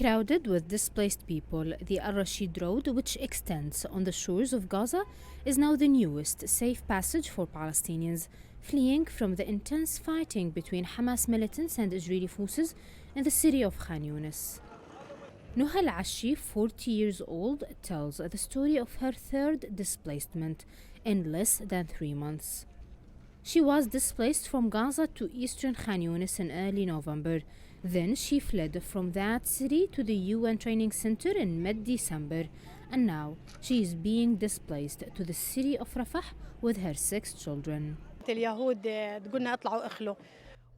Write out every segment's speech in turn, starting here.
Crowded with displaced people, the Al-Rashid Road, which extends on the shores of Gaza, is now the newest safe passage for Palestinians fleeing from the intense fighting between Hamas militants and Israeli forces in the city of Khan Yunis. Noha Al-Ashi, 40 years old, tells the story of her third displacement in less than 3 months. She was displaced from Gaza to eastern Khan Yunis in early November. Then she fled from that city to the UN training center in mid-December, and now she is being displaced to the city of Rafah with her 6 children.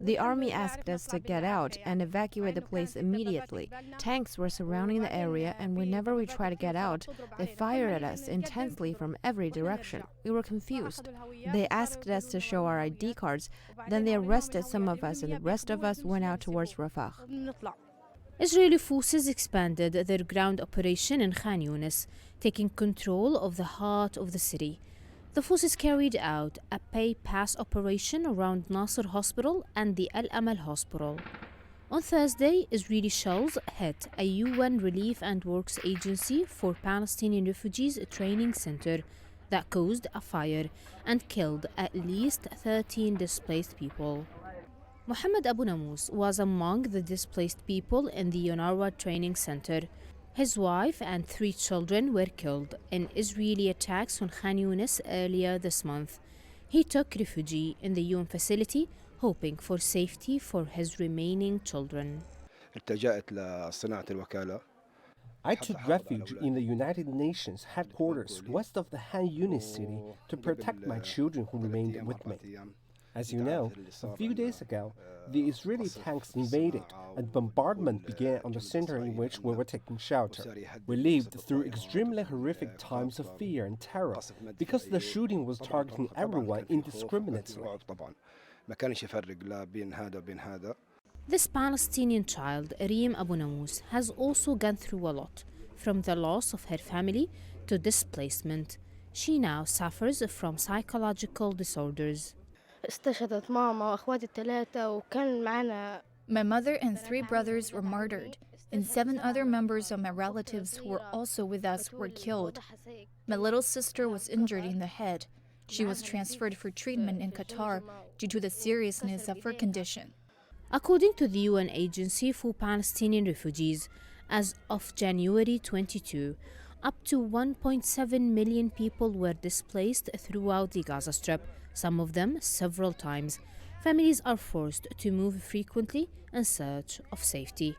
The army asked us to get out and evacuate the place immediately. Tanks were surrounding the area, and whenever we tried to get out, they fired at us intensely from every direction. We were confused. They asked us to show our ID cards, then they arrested some of us, and the rest of us went out towards Rafah. Israeli forces expanded their ground operation in Khan Yunis, taking control of the heart of the city. The forces carried out a pay-pass operation around Nasser Hospital and the Al-Amal Hospital. On Thursday, Israeli shells hit a UN Relief and Works Agency for Palestinian refugees training center that caused a fire and killed at least 13 displaced people. Mohammad Abu Namous was among the displaced people in the UNRWA training center. His wife and 3 children were killed in Israeli attacks on Khan Yunis earlier this month. He took refuge in the UN facility, hoping for safety for his remaining children. I took refuge in the United Nations headquarters west of the Khan Yunis city to protect my children who remained with me. As you know, a few days ago, the Israeli tanks invaded and bombardment began on the center in which we were taking shelter. We lived through extremely horrific times of fear and terror because the shooting was targeting everyone indiscriminately. This Palestinian child, Reem Abu Namous, has also gone through a lot, from the loss of her family to displacement. She now suffers from psychological disorders. My mother and 3 brothers were martyred, and 7 other members of my relatives who were also with us were killed. My little sister was injured in the head. She was transferred for treatment in Qatar due to the seriousness of her condition. According to the UN Agency for Palestinian Refugees, as of January 22, up to 1.7 million people were displaced throughout the Gaza Strip, some of them several times. Families are forced to move frequently in search of safety.